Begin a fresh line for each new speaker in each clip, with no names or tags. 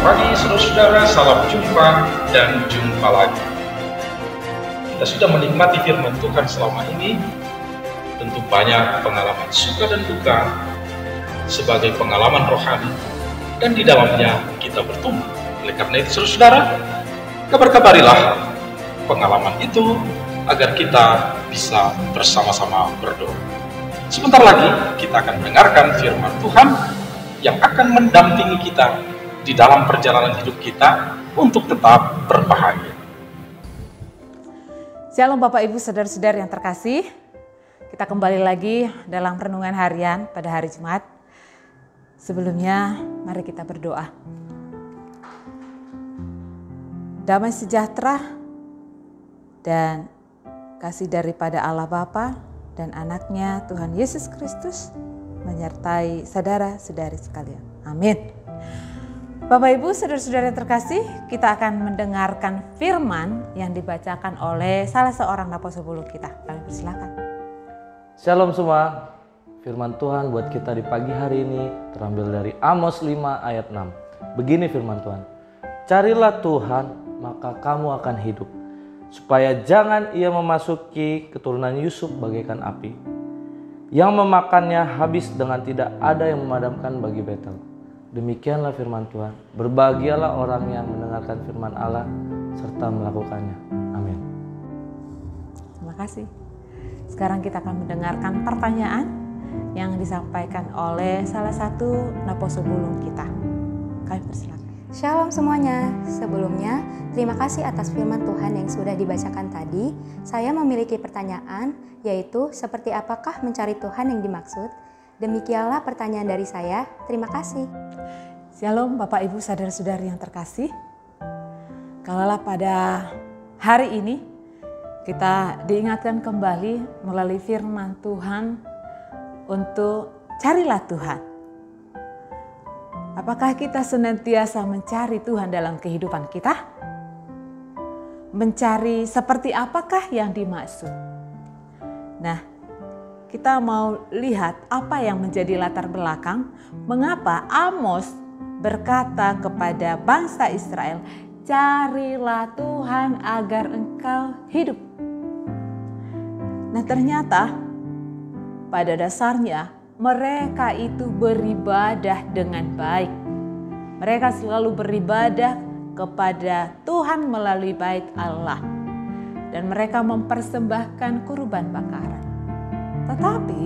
Selamat pagi saudara-saudara, salam jumpa dan jumpa lagi. Kita sudah menikmati firman Tuhan selama ini, tentu banyak pengalaman suka dan duka sebagai pengalaman rohani, dan di dalamnya kita bertumbuh. Oleh karena itu saudara-saudara, kabar-kabarilah pengalaman itu agar kita bisa bersama-sama berdoa. Sebentar lagi kita akan mendengarkan firman Tuhan yang akan mendampingi kita di dalam perjalanan hidup kita untuk tetap berbahagia.
Shalom Bapak Ibu saudara-saudara yang terkasih. Kita kembali lagi dalam renungan harian pada hari Jumat. Sebelumnya mari kita berdoa. Damai sejahtera dan kasih daripada Allah Bapa dan anaknya Tuhan Yesus Kristus menyertai saudara-saudari sekalian. Amin. Bapak Ibu saudara-saudara yang terkasih, kita akan mendengarkan firman yang dibacakan oleh salah seorang naposebulu kita. Kami persilakan.
Shalom semua. Firman Tuhan buat kita di pagi hari ini terambil dari Amos 5 ayat 6. Begini firman Tuhan. Carilah Tuhan, maka kamu akan hidup, supaya jangan ia memasuki keturunan Yusuf bagaikan api, yang memakannya habis dengan tidak ada yang memadamkan bagi Betel. Demikianlah firman Tuhan. Berbahagialah orang yang mendengarkan firman Allah serta melakukannya. Amin.
Terima kasih. Sekarang kita akan mendengarkan pertanyaan yang disampaikan oleh salah satu naposebulu kita. Kami persilakan.
Shalom semuanya. Sebelumnya, terima kasih atas firman Tuhan yang sudah dibacakan tadi. Saya memiliki pertanyaan, yaitu seperti apakah mencari Tuhan yang dimaksud? Demikianlah pertanyaan dari saya. Terima kasih.
Shalom Bapak Ibu saudara-saudari yang terkasih. Kalaulah pada hari ini kita diingatkan kembali melalui firman Tuhan untuk carilah Tuhan. Apakah kita senantiasa mencari Tuhan dalam kehidupan kita? Mencari seperti apakah yang dimaksud? Nah, kita mau lihat apa yang menjadi latar belakang mengapa Amos berkata kepada bangsa Israel, carilah Tuhan agar engkau hidup. Nah ternyata pada dasarnya mereka itu beribadah dengan baik. Mereka selalu beribadah kepada Tuhan melalui bait Allah. Dan mereka mempersembahkan kurban bakaran. Tetapi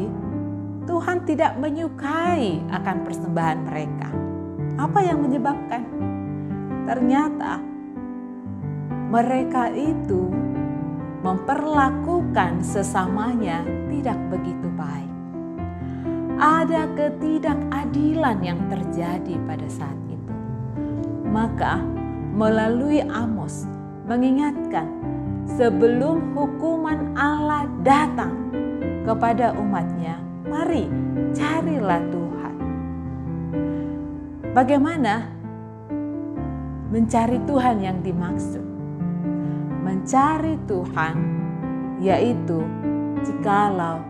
Tuhan tidak menyukai akan persembahan mereka. Apa yang menyebabkan? Ternyata mereka itu memperlakukan sesamanya tidak begitu baik. Ada ketidakadilan yang terjadi pada saat itu. Maka melalui Amos mengingatkan sebelum hukuman Allah datang kepada umatnya, mari carilah Tuhan. Bagaimana mencari Tuhan yang dimaksud? Mencari Tuhan yaitu jikalau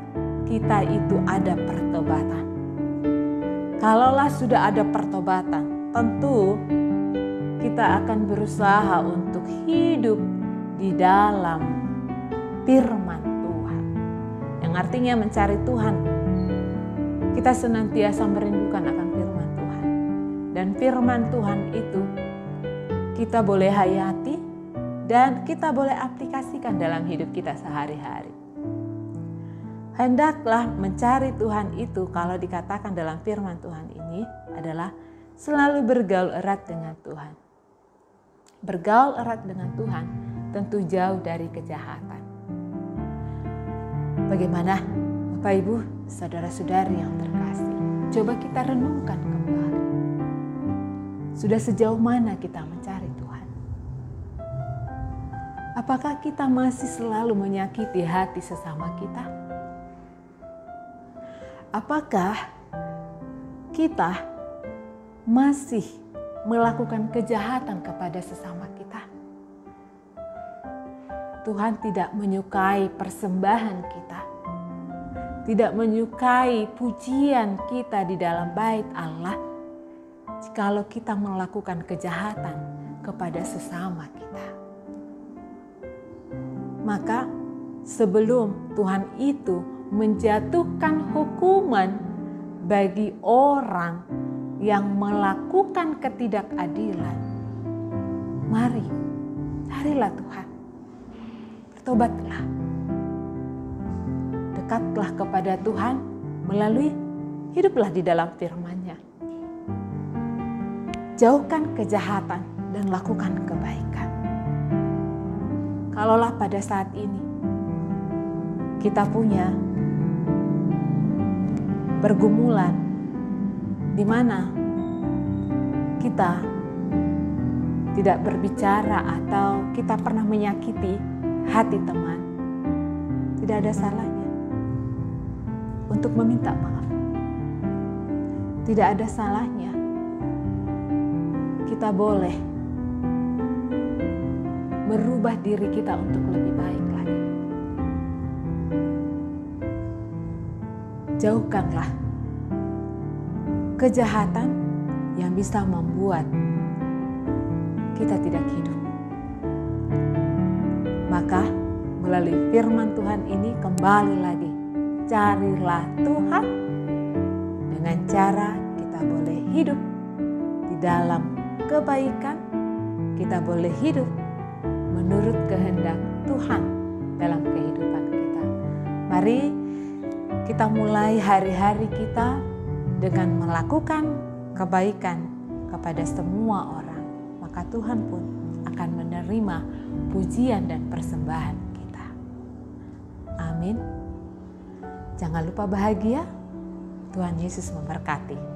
kita itu ada pertobatan. Kalaulah sudah ada pertobatan, tentu kita akan berusaha untuk hidup di dalam firman Tuhan. Yang artinya mencari Tuhan, kita senantiasa merindukan akan firman Tuhan. Dan firman Tuhan itu kita boleh hayati dan kita boleh aplikasikan dalam hidup kita sehari-hari. Hendaklah mencari Tuhan itu kalau dikatakan dalam firman Tuhan ini adalah selalu bergaul erat dengan Tuhan. Bergaul erat dengan Tuhan tentu jauh dari kejahatan. Bagaimana Bapak Ibu, saudara-saudari yang terkasih? Coba kita renungkan kembali. Sudah sejauh mana kita mencari Tuhan? Apakah kita masih selalu menyakiti hati sesama kita? Apakah kita masih melakukan kejahatan kepada sesama kita? Tuhan tidak menyukai persembahan kita. Tidak menyukai pujian kita di dalam bait Allah jikalau kita melakukan kejahatan kepada sesama kita. Maka sebelum Tuhan itu menjatuhkan hukuman bagi orang yang melakukan ketidakadilan, mari carilah Tuhan, bertobatlah, dekatlah kepada Tuhan melalui hiduplah di dalam firman-Nya. Jauhkan kejahatan dan lakukan kebaikan. Kalaulah pada saat ini kita punya pergumulan di mana kita tidak berbicara atau kita pernah menyakiti hati teman, tidak ada salahnya untuk meminta maaf. Tidak ada salahnya kita boleh merubah diri kita untuk lebih baik lagi. Jauhkanlah kejahatan yang bisa membuat kita tidak hidup. Maka melalui firman Tuhan ini kembali lagi, carilah Tuhan dengan cara kita boleh hidup di dalam kebaikan, kita boleh hidup menurut kehendak Tuhan dalam kehidupan kita. Mari kita mulai hari-hari kita dengan melakukan kebaikan kepada semua orang. Maka Tuhan pun akan menerima pujian dan persembahan kita. Amin. Jangan lupa bahagia. Tuhan Yesus memberkati.